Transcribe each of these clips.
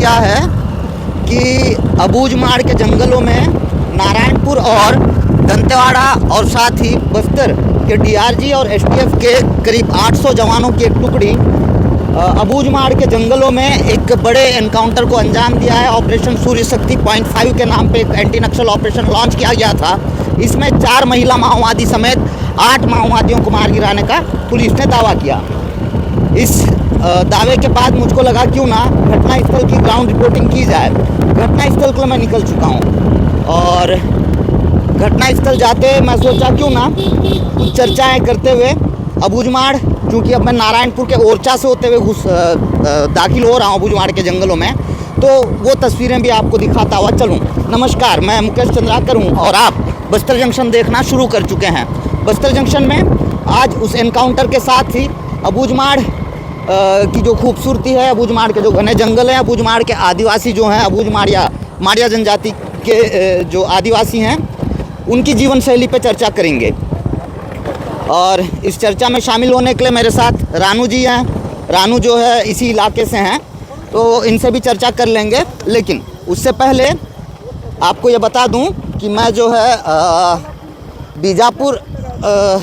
किया है कि अबूझमाड़ के जंगलों में नारायणपुर और दंतेवाड़ा और साथ ही बस्तर के डीआरजी और एसटीएफ के करीब 800 जवानों की एक टुकड़ी अबूझमाड़ के जंगलों में एक बड़े एनकाउंटर को अंजाम दिया है। ऑपरेशन सूर्य शक्ति .5 के नाम पे एक एंटी नक्सल ऑपरेशन लॉन्च किया गया था। इसमें 4 महिला माओवादी समेत 8 माओवादियों को मार गिराने का पुलिस ने दावा किया। इस दावे के बाद मुझको लगा क्यों ना घटनास्थल की ग्राउंड रिपोर्टिंग की जाए। घटनास्थल पर मैं निकल चुका हूँ और घटनास्थल जाते मैं सोचा क्यों ना कुछ चर्चाएँ करते हुए अबूझमाड़, चूँकि अब मैं नारायणपुर के ओरछा से होते हुए दाखिल हो रहा हूँ अबूझमाड़ के जंगलों में, तो वो तस्वीरें भी आपको दिखाता हुआ चलूँ। नमस्कार, मैं मुकेश चंद्राकर हूँ और आप बस्तर जंक्शन देखना शुरू कर चुके हैं। बस्तर जंक्शन में आज उस एनकाउंटर के साथ ही अबूझमाड़ की जो खूबसूरती है, अबूझमाड़ के जो घने जंगल हैं, अबूझमाड़ के आदिवासी जो हैं, अबूझमाड़िया माड़िया जनजाति के जो आदिवासी हैं, उनकी जीवन शैली पर चर्चा करेंगे। और इस चर्चा में शामिल होने के लिए मेरे साथ रानू जी हैं। रानू जो है इसी इलाके से हैं, तो इनसे भी चर्चा कर लेंगे। लेकिन उससे पहले आपको ये बता दूं कि मैं जो है बीजापुर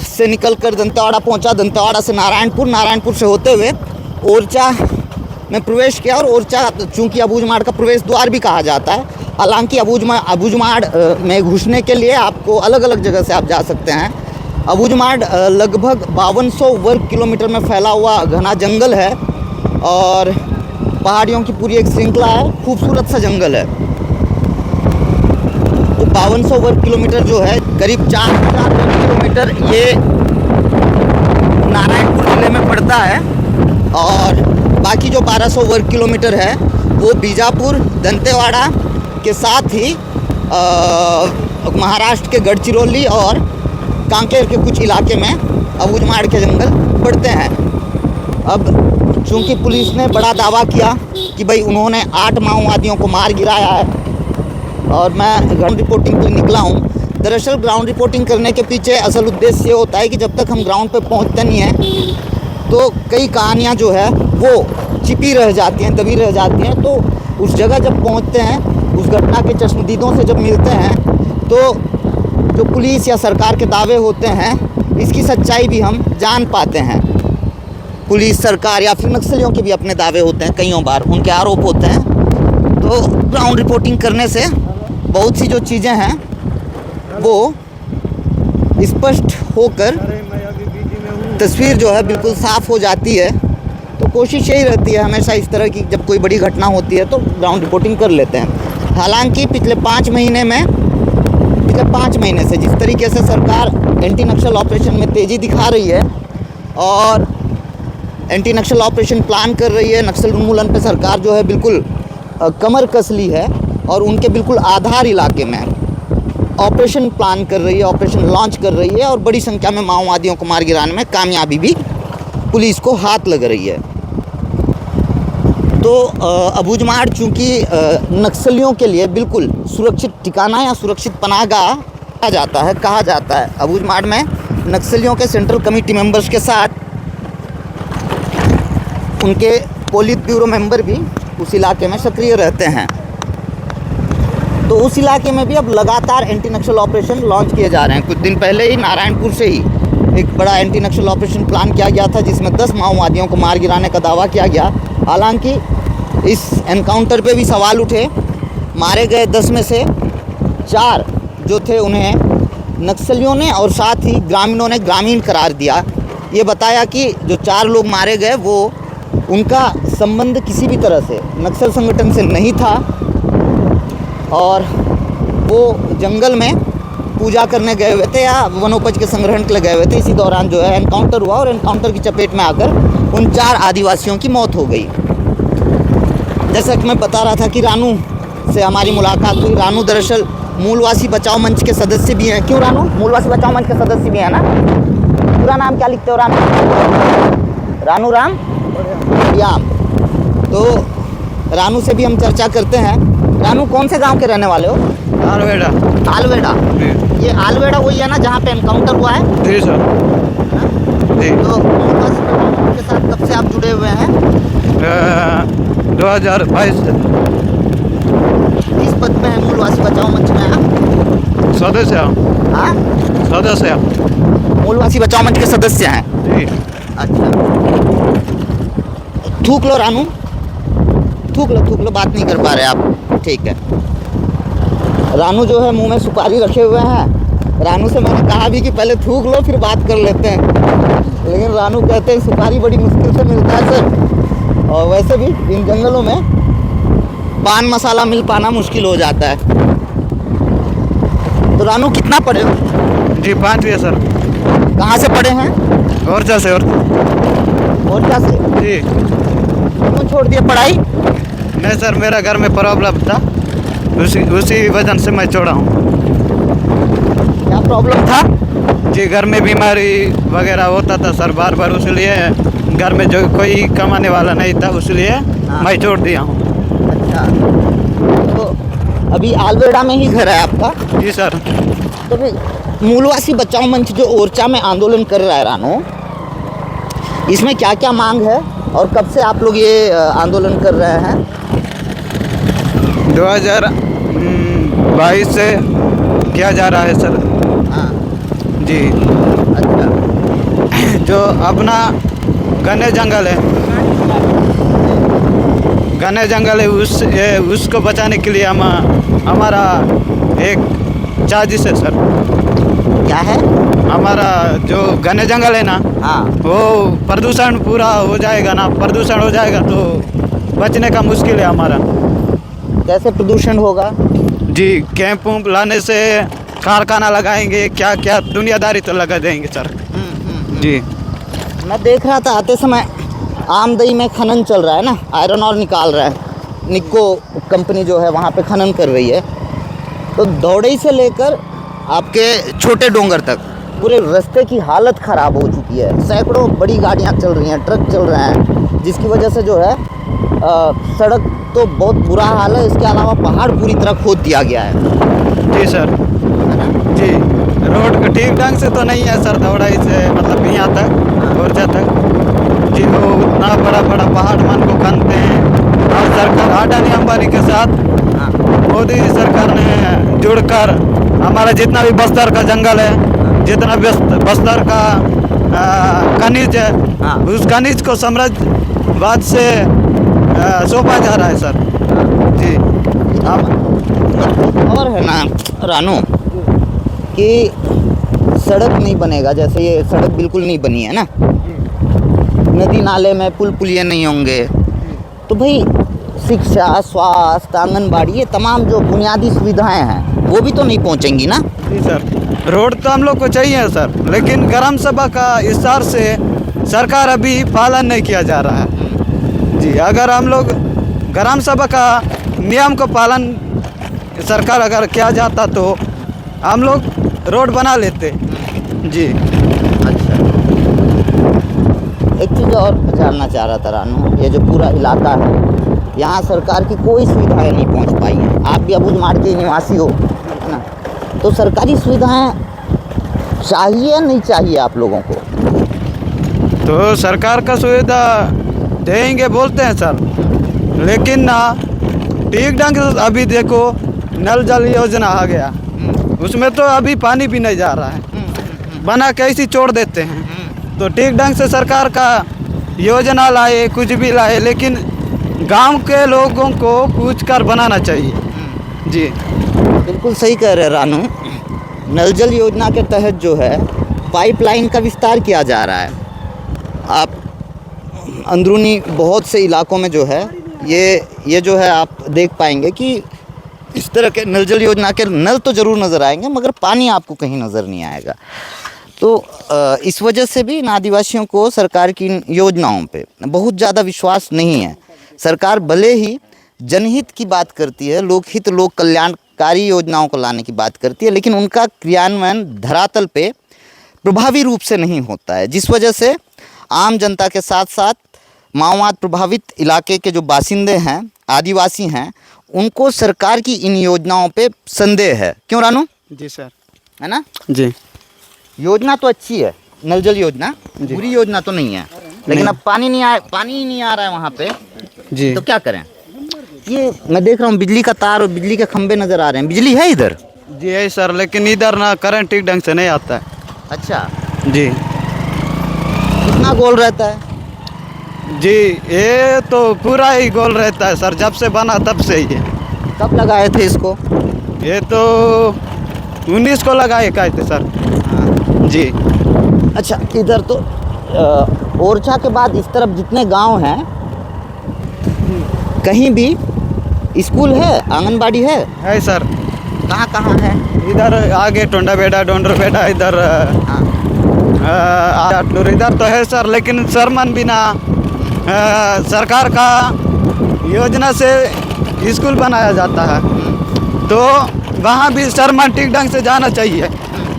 से निकलकर दंतेवाड़ा पहुंचा, दंतेवाड़ा से नारायणपुर, नारायणपुर से होते हुए ओरछा में प्रवेश किया। और ओरछा चूँकि अबूझमाड़ का प्रवेश द्वार भी कहा जाता है। हालांकि अबूझमाड़ में घुसने के लिए आपको अलग अलग जगह से आप जा सकते हैं। अबूझमाड़ लगभग 5200 वर्ग किलोमीटर में फैला हुआ घना जंगल है और पहाड़ियों की पूरी एक श्रृंखला है। खूबसूरत सा जंगल है। तो 5200 वर्ग किलोमीटर जो है, करीब 4000 वर्ग किलोमीटर ये नारायणपुर जिले में पड़ता है और बाकी जो 1200 वर्ग किलोमीटर है वो बीजापुर, दंतेवाड़ा के साथ ही महाराष्ट्र के गढ़चिरौली और कांकेर के कुछ इलाके में अबूझमाड़ के जंगल पड़ते हैं। अब चूंकि पुलिस ने बड़ा दावा किया कि भाई उन्होंने 8 माओवादियों को मार गिराया है और मैं ग्राउंड रिपोर्टिंग के लिए निकला हूँ। दरअसल ग्राउंड रिपोर्टिंग करने के पीछे असल उद्देश्य ये होता है कि जब तक हम ग्राउंड पे पहुँचते नहीं हैं तो कई कहानियाँ जो है वो छिपी रह जाती हैं, दबी रह जाती हैं। तो उस जगह जब पहुँचते हैं, उस घटना के चश्मदीदों से जब मिलते हैं, तो जो पुलिस या सरकार के दावे होते हैं इसकी सच्चाई भी हम जान पाते हैं। पुलिस, सरकार या फिर नक्सलियों के भी अपने दावे होते हैं, कईयों बार उनके आरोप होते हैं। तो ग्राउंड रिपोर्टिंग करने से बहुत सी जो चीज़ें हैं वो स्पष्ट होकर तस्वीर जो है बिल्कुल साफ़ हो जाती है। तो कोशिश यही रहती है हमेशा इस तरह की, जब कोई बड़ी घटना होती है तो ग्राउंड रिपोर्टिंग कर लेते हैं। हालांकि पिछले 5 महीने से जिस तरीके से सरकार एंटी नक्सल ऑपरेशन में तेज़ी दिखा रही है और एंटी नक्सल ऑपरेशन प्लान कर रही है, नक्सल उन्मूलन पे सरकार जो है बिल्कुल कमर कस ली है और उनके बिल्कुल आधार इलाके में ऑपरेशन प्लान कर रही है, ऑपरेशन लॉन्च कर रही है और बड़ी संख्या में माओवादियों को मार गिराने में कामयाबी भी पुलिस को हाथ लग रही है। तो अबूझमाड़ चूँकि नक्सलियों के लिए बिल्कुल सुरक्षित ठिकाना या सुरक्षित पनाहगाह कहा जाता है। अबूझमाड़ में नक्सलियों के सेंट्रल कमेटी मेंबर्स के साथ उनके पोलित ब्यूरो मेंबर भी उस इलाके में सक्रिय रहते हैं। तो उस इलाके में भी अब लगातार एंटी नक्सल ऑपरेशन लॉन्च किए जा रहे हैं। कुछ दिन पहले ही नारायणपुर से ही एक बड़ा एंटी नक्सल ऑपरेशन प्लान किया गया था जिसमें 10 माओवादियों को मार गिराने का दावा किया गया। हालांकि इस एनकाउंटर पे भी सवाल उठे। मारे गए 10 में से 4 जो थे उन्हें नक्सलियों ने और साथ ही ग्रामीणों ने ग्रामीण करार दिया। ये बताया कि जो 4 लोग मारे गए वो उनका संबंध किसी भी तरह से नक्सल संगठन से नहीं था और वो जंगल में पूजा करने गए हुए थे या वनोपज के संग्रहण के लिए गए हुए थे। इसी दौरान जो है एनकाउंटर हुआ और एनकाउंटर की चपेट में आकर उन 4 आदिवासियों की मौत हो गई। जैसा कि मैं बता रहा था कि रानू से हमारी मुलाकात हुई। रानू दरअसल मूलवासी बचाओ मंच के सदस्य भी हैं। क्यों रानू? मूलवासी बचाओ मंच के सदस्य भी हैं ना? पूरा नाम क्या लिखते हो रानू? रानू राम याम। तो रानू से भी हम चर्चा करते हैं। रानू, कौन से गांव के रहने वाले हो? आलवेड़ा। आलवेड़ा? ये आलवेड़ा वही है ना जहाँ पे एनकाउंटर हुआ है? जी सर। तो के साथ कब से आप जुड़े हुए हैं? 2022 से। मूलवासी बचाओ मंच में आप सदस्य हूँ। हाँ सदस्य मूलवासी बचाओ मंच के सदस्य हैं। जी। अच्छा थूक लो रानू, थूक लो, बात नहीं कर पा रहे आप, ठीक है। रानू जो है मुंह में सुपारी रखे हुए हैं। रानू से मैंने कहा भी कि पहले थूक लो फिर बात कर लेते हैं, लेकिन रानू कहते हैं सुपारी बड़ी मुश्किल से मिलता है सर, और वैसे भी इन जंगलों में पान मसाला मिल पाना मुश्किल हो जाता है। तो रानू कितना पढ़े हो? जी 5वीं सर। कहाँ से पढ़े हैं? और क्या से? और क्या से? जी। क्यों छोड़ दिया पढ़ाई? नहीं सर, मेरा घर में प्रॉब्लम था, उसी वजह से मैं छोड़ा हूँ। क्या प्रॉब्लम था? जी घर में बीमारी वगैरह होता था सर बार बार, इसलिए घर में जो कोई कमाने वाला नहीं था, इसलिए मैं छोड़ दिया हूँ। अच्छा तो अभी आलवेड़ा में ही घर है आपका? जी सर। तो भाई मूलवासी बचाओ मंच जो ओरछा में आंदोलन कर रहा है रानू, इसमें क्या क्या मांग है और कब से आप लोग ये आंदोलन कर रहे हैं? 2022 से किया जा रहा है सर। हाँ जी। अच्छा जो अपना घने जंगल है, घने जंगल है, उसको बचाने के लिए हमारा एक साजिश है सर। क्या है? हमारा जो घने जंगल है ना, हाँ वो प्रदूषण पूरा हो जाएगा ना, प्रदूषण हो जाएगा तो बचने का मुश्किल है हमारा। कैसे प्रदूषण होगा? जी कैंप वूम्प लाने से, कारखाना लगाएंगे, क्या क्या दुनियादारी तो लगा देंगे सर। जी। मैं देख रहा था आते समय आमदई में खनन चल रहा है ना, आयरन और निकाल रहा है, निक्को कंपनी जो है वहाँ पे खनन कर रही है। तो दौड़ई से लेकर आपके छोटे डोंगर तक पूरे रास्ते की हालत ख़राब हो चुकी है। सैकड़ों बड़ी गाड़ियाँ चल रही हैं, ट्रक चल रहे हैं, जिसकी वजह से जो है सड़क तो बहुत बुरा हाल है। इसके अलावा पहाड़ पूरी तरह खोद दिया गया है। जी सर। जी रोड ठीक ढंग से तो नहीं है सर, दौड़ाई से मतलब यहाँ तक ओरछा तक। जी वो उतना बड़ा बड़ा पहाड़ मन को खनते हैं, और सरकार अडानी अंबानी के साथ मोदी सरकार ने जुड़कर हमारा जितना भी बस्तर का जंगल है, जितना भी बस्तर का खनिज है, उस खनिज को साम्राज्यवाद से सौंपा जा रहा है सर। जी। और है ना रानू कि सड़क नहीं बनेगा, जैसे ये सड़क बिल्कुल नहीं बनी है ना, नदी नाले में पुल पुलिये नहीं होंगे, तो भाई शिक्षा, स्वास्थ्य, आंगनबाड़ी, ये तमाम जो बुनियादी सुविधाएं हैं वो भी तो नहीं पहुंचेंगी ना। जी सर। रोड तो हम लोग को चाहिए सर, लेकिन ग्राम सभा का इशार से सरकार अभी पालन नहीं किया जा रहा है। जी अगर हम लोग ग्राम सभा का नियम को पालन सरकार अगर किया जाता तो हम लोग रोड बना लेते। जी। अच्छा एक चीज़ और जानना चाह रहा था रानू, ये जो पूरा इलाका है यहाँ सरकार की कोई सुविधाएं नहीं पहुँच पाई हैं। आप भी अबूझ माड़ के निवासी हो है ना, तो सरकारी सुविधाएं चाहिए नहीं चाहिए आप लोगों को? तो सरकार का सुविधा देंगे बोलते हैं सर, लेकिन ना ठीक ढंग से अभी देखो नल जल योजना आ गया, उसमें तो अभी पानी भी नहीं जा रहा है, बना के ऐसे छोड़ देते हैं। तो ठीक ढंग से सरकार का योजना लाए, कुछ भी लाए, लेकिन गांव के लोगों को पूछ कर बनाना चाहिए। जी बिल्कुल सही कह रहे हैं रानू। नल जल योजना के तहत जो है पाइपलाइन का विस्तार किया जा रहा है। आप अंदरूनी बहुत से इलाकों में जो है ये जो है आप देख पाएंगे कि इस तरह के नल जल योजना के नल तो ज़रूर नज़र आएंगे, मगर पानी आपको कहीं नज़र नहीं आएगा। तो इस वजह से भी इन आदिवासियों को सरकार की योजनाओं पे बहुत ज़्यादा विश्वास नहीं है। सरकार भले ही जनहित की बात करती है, लोकहित लोक कल्याणकारी योजनाओं को लाने की बात करती है, लेकिन उनका क्रियान्वयन धरातल पे प्रभावी रूप से नहीं होता है, जिस वजह से आम जनता के साथ साथ माओवाद प्रभावित इलाके के जो बासिंदे हैं, आदिवासी हैं, उनको सरकार की इन योजनाओं पे संदेह है। क्यों रानू? जी सर। है ना? जी। योजना तो अच्छी है, नल जल योजना बुरी योजना तो नहीं है, लेकिन अब पानी ही नहीं आ रहा है वहाँ पे। जी। तो क्या करें? ये मैं देख रहा हूँ बिजली का तार और बिजली के खंभे नजर आ रहे हैं, बिजली है इधर? जी है सर, लेकिन इधर ना करंट ठीक ढंग से नहीं आता है। अच्छा, जी कितना गोल रहता है? जी, ये तो पूरा ही गोल रहता है सर, जब से बना तब से ही है। कब लगाए थे इसको? ये तो 19 को लगाए कहे थे सर। हाँ। जी अच्छा, इधर तो ओरछा के बाद इस तरफ जितने गांव हैं कहीं भी स्कूल है, आंगनबाड़ी है? सर। कहाँ कहाँ है? इधर आगे टोंडा बेड़ा डोंडर बेड़ा, इधर हाँ। आटलूर इधर तो है सर, लेकिन सरमन बिना सरकार का योजना से स्कूल बनाया जाता है, तो वहाँ भी सरमन ठीक ढंग से जाना चाहिए,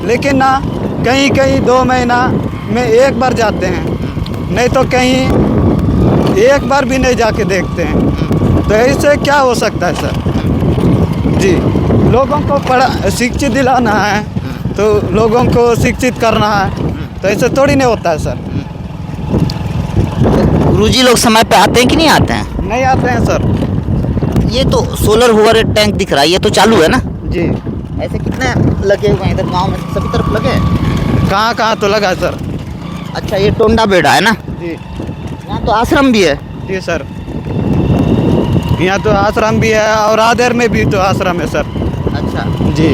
लेकिन ना कहीं कहीं 2 महीना में एक बार जाते हैं, नहीं तो कहीं एक बार भी नहीं जाके देखते हैं। तो इससे क्या हो सकता है सर? जी, लोगों को शिक्षित दिलाना है, तो लोगों को शिक्षित करना है, तो ऐसे थोड़ी नहीं होता है सर। गुरुजी लोग समय पे आते हैं कि नहीं आते हैं? नहीं आते हैं सर। ये तो सोलर हुआ टैंक दिख रहा है, ये तो चालू है ना? जी, ऐसे कितने लगे हुए हैं इधर गांव में? सभी तरफ लगे हैं? कहाँ कहाँ तो लगा है सर। अच्छा, ये टोंडा बेड़ा है ना? जी यहाँ तो आश्रम भी है। जी सर, यहाँ तो आश्रम भी है और आधेर में भी तो आश्रम है सर। अच्छा, जी,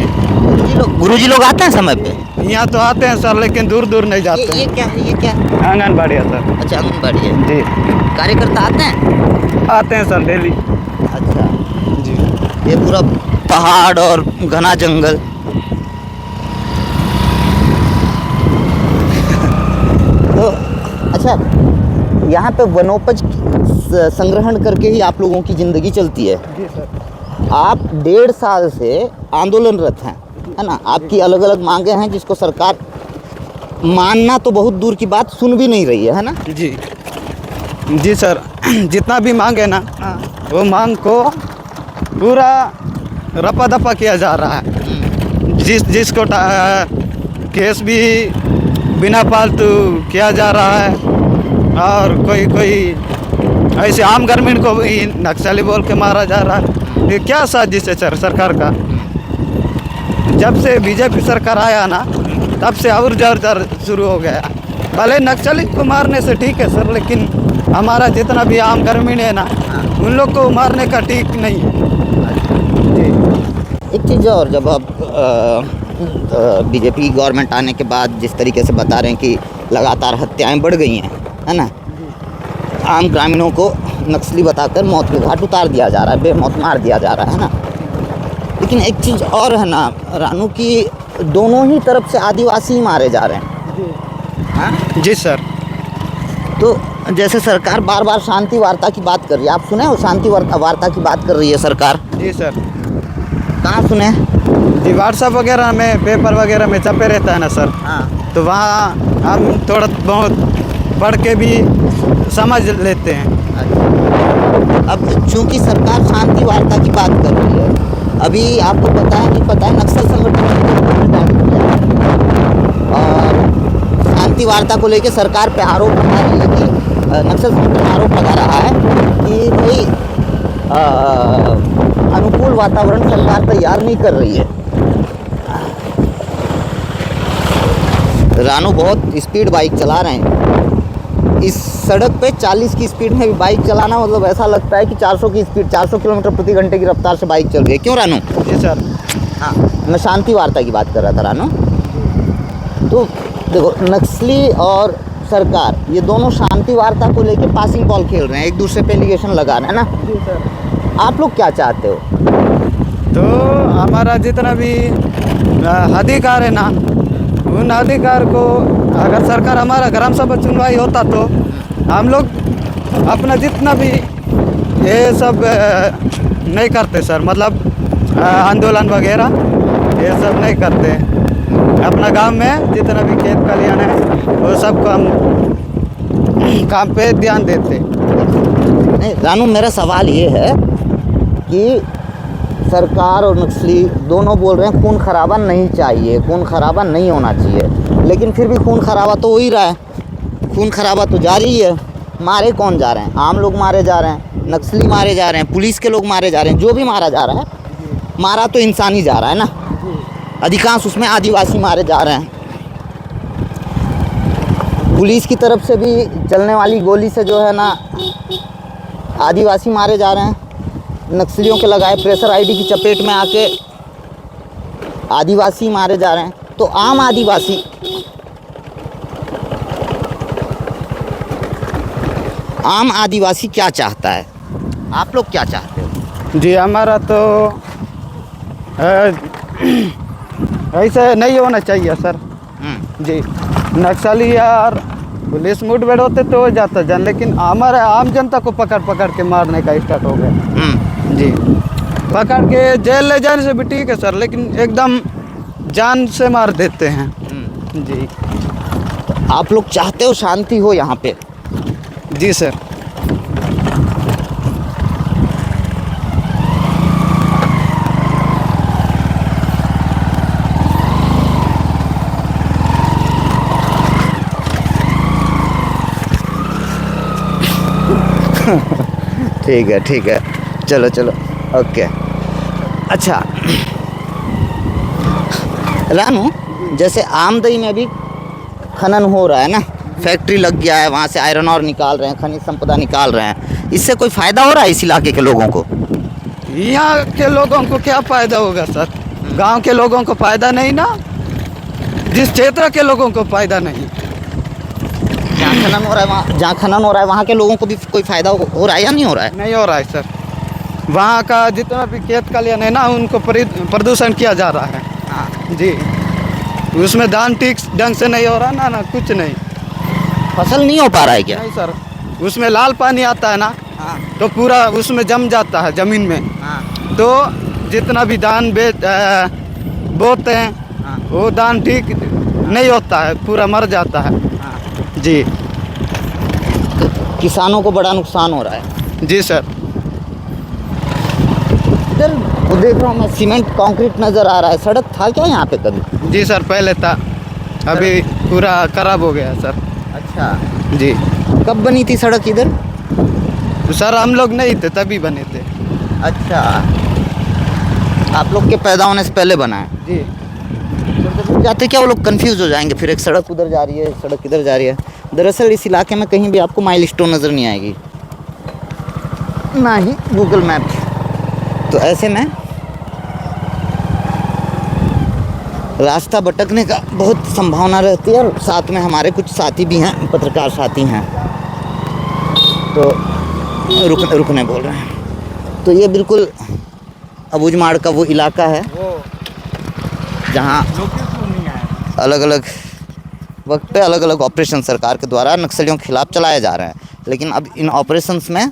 गुरुजी लोग आते हैं समय पे? यहाँ तो आते हैं सर, लेकिन दूर दूर नहीं जाते ये हैं। क्या है, ये क्या है? आंगनबाड़ी है सर। अच्छा, आंगनबाड़ी है। जी, कार्यकर्ता आते हैं? आते हैं सर डेली। अच्छा, जी ये पूरा पहाड़ और घना जंगल। तो अच्छा, यहाँ पे वनोपज संग्रहण करके ही आप लोगों की ज़िंदगी चलती है। जी सर। आप 1.5 साल से आंदोलनरत हैं, है ना? आपकी अलग अलग मांगे हैं जिसको सरकार मानना तो बहुत दूर की बात, सुन भी नहीं रही है ना? जी जी सर, जितना भी मांग है ना, वो मांग को पूरा रपा दपा किया जा रहा है। जिसको केस भी बिना फालतू किया जा रहा है, और कोई ऐसे आम ग्रामीण को भी नक्सली बोल के मारा जा रहा है। ये क्या साजिश है सर सरकार का? जब से बीजेपी सरकार आया ना, तब से और ज़र शुरू हो गया। भले नक्सली को मारने से ठीक है सर, लेकिन हमारा जितना भी आम ग्रामीण है ना, उन लोग को मारने का ठीक नहीं है। एक चीज़ और, जब अब बीजेपी गवर्नमेंट आने के बाद जिस तरीके से बता रहे हैं कि लगातार हत्याएं बढ़ गई हैं, है ना? आम ग्रामीणों को नक्सली बताकर मौत के घाट उतार दिया जा रहा है, बेमौत मार दिया जा रहा है ना? लेकिन एक चीज़ और है ना रानू, की दोनों ही तरफ से आदिवासी ही मारे जा रहे हैं। हाँ जी सर। तो जैसे सरकार बार बार शांति वार्ता की बात कर रही है, आप सुने हो शांति वार्ता की बात कर रही है सरकार? जी सर। कहाँ सुने? जी, व्हाट्सएप वगैरह में, पेपर वगैरह में छपे रहता है ना सर, हाँ। तो वहाँ हम थोड़ा बहुत पढ़ के भी समझ लेते हैं। अब चूंकि सरकार शांति वार्ता की बात कर रही है, अभी आपको पता है नहीं पता है, नक्सल संगठन और शांति वार्ता को लेकर सरकार पे आरोप लगा रही है कि नक्सल संगठन आरोप लगा रहा है कि कोई अनुकूल वातावरण सरकार तैयार नहीं कर रही है। रानू बहुत स्पीड बाइक चला रहे हैं। इस सड़क पे 40 की स्पीड में भी बाइक चलाना, मतलब ऐसा लगता है कि 400 की स्पीड, 400 किलोमीटर प्रति घंटे की रफ्तार से बाइक चल रही है। क्यों रानू? जी सर। हाँ, मैं शांति वार्ता की बात कर रहा था रानू। तो देखो, नक्सली और सरकार ये दोनों शांति वार्ता को लेके पासिंग बॉल खेल रहे हैं, एक दूसरे पे एलिगेशन लगा रहे हैं ना? जी सर। आप लोग क्या चाहते हो? तो हमारा जितना भी अधिकार है ना, उन अधिकार को अगर सरकार हमारा ग्राम सभा चुनवाई होता तो हम लोग अपना जितना भी ये सब नहीं करते सर, मतलब आंदोलन वगैरह ये सब नहीं करते। अपना गांव में जितना भी खेत खलियान है वो सब को हम काम पे ध्यान देते। नहीं रानू, मेरा सवाल ये है कि सरकार और नक्सली दोनों बोल रहे हैं खून खराबा नहीं चाहिए, खून खराबा नहीं होना चाहिए, लेकिन फिर भी खून खराबा तो हो ही रहा है। खून खराबा तो जारी है। मारे कौन जा रहे हैं? आम लोग मारे जा रहे हैं, नक्सली मारे जा रहे हैं, पुलिस के लोग मारे जा रहे हैं, जो भी मारा जा रहा है, मारा तो इंसान ही जा रहा है ना। अधिकांश उसमें आदिवासी मारे जा रहे हैं। पुलिस की तरफ से भी चलने वाली गोली से जो है ना आदिवासी मारे जा रहे हैं। नक्सलियों के लगाए प्रेशर आईडी की चपेट में आके आदिवासी मारे जा रहे हैं। तो आम आदिवासी क्या चाहता है? आप लोग क्या चाहते हो? जी हमारा तो ऐसे नहीं होना चाहिए सर। जी नक्सली यार पुलिस मुठभेड़ होते तो हो जाता जान, लेकिन हमारे आम जनता को पकड़ पकड़ के मारने का स्टार्ट हो गया। जी पकड़ के जेल ले जाने से भी ठीक है सर, लेकिन एकदम जान से मार देते हैं। जी आप लोग चाहते हो शांति हो यहाँ पे? जी सर। ठीक है चलो चलो ओके। अच्छा रानू, जैसे आमदई में भी खनन हो रहा है ना, फैक्ट्री लग गया है, वहाँ से आयरन और निकाल रहे हैं, खनिज संपदा निकाल रहे हैं, इससे कोई फ़ायदा हो रहा है इस इलाके के लोगों को? यहाँ के लोगों को क्या फ़ायदा होगा सर? गांव के लोगों को फ़ायदा नहीं ना, जिस क्षेत्र के लोगों को फ़ायदा नहीं। जहाँ खनन हो रहा है वहाँ के लोगों को भी कोई फ़ायदा हो रहा है या नहीं हो रहा है? नहीं हो रहा है सर। वहाँ का जितना भी खेत खलियान है ना, उनको प्रदूषण किया जा रहा है। हाँ जी उसमें धान ठीक ढंग से नहीं हो रहा ना कुछ नहीं। फसल नहीं हो पा रहा है क्या? नहीं सर, उसमें लाल पानी आता है ना, हाँ तो पूरा उसमें जम जाता है ज़मीन में। हाँ तो जितना भी धान बोते हैं, हाँ वो धान ठीक नहीं होता है, पूरा मर जाता है। हाँ। जी किसानों को बड़ा नुकसान हो रहा है। जी सर। इधर वो देख रहा हूँ मैं, सीमेंट कंक्रीट नज़र आ रहा है। सड़क था क्या यहाँ पे कभी? जी सर पहले था, अभी पूरा खराब हो गया सर। अच्छा, जी कब बनी थी सड़क इधर? सर हम लोग नहीं थे तभी बने थे। अच्छा, आप लोग के पैदा होने से पहले बना है। जी जाते क्या वो लोग कंफ्यूज हो जाएंगे, फिर एक सड़क उधर जा रही है, एक सड़क इधर जा रही है। दरअसल इस इलाके में कहीं भी आपको माइलस्टोन नज़र नहीं आएगी, ना ही गूगल मैप। तो ऐसे में रास्ता भटकने का बहुत संभावना रहती है। और साथ में हमारे कुछ साथी भी हैं, पत्रकार साथी हैं, तो रुकने बोल रहे हैं। तो ये बिल्कुल अबूझमाड़ का वो इलाका है जहाँ अलग अलग वक्त पे अलग अलग ऑपरेशन सरकार के द्वारा नक्सलियों के खिलाफ चलाए जा रहे हैं। लेकिन अब इन ऑपरेशंस में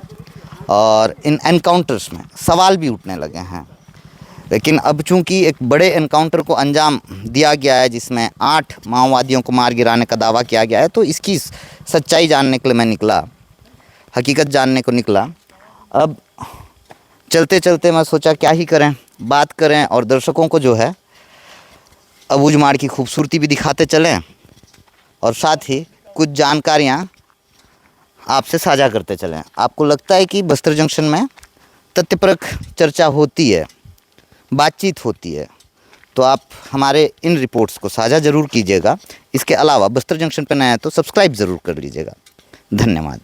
और इन एनकाउंटर्स में सवाल भी उठने लगे हैं। लेकिन अब चूंकि एक बड़े एनकाउंटर को अंजाम दिया गया है जिसमें 8 माओवादियों को मार गिराने का दावा किया गया है, तो इसकी सच्चाई जानने के लिए मैं निकला, हकीकत जानने को निकला। अब चलते चलते मैं सोचा क्या ही करें, बात करें और दर्शकों को जो है अबूझमाड़ की खूबसूरती भी दिखाते चलें और साथ ही कुछ जानकारियाँ आपसे साझा करते चलें। आपको लगता है कि बस्तर जंक्शन में तथ्यपरक चर्चा होती है, बातचीत होती है, तो आप हमारे इन रिपोर्ट्स को साझा ज़रूर कीजिएगा। इसके अलावा बस्तर जंक्शन पर नया है तो सब्सक्राइब ज़रूर कर लीजिएगा। धन्यवाद।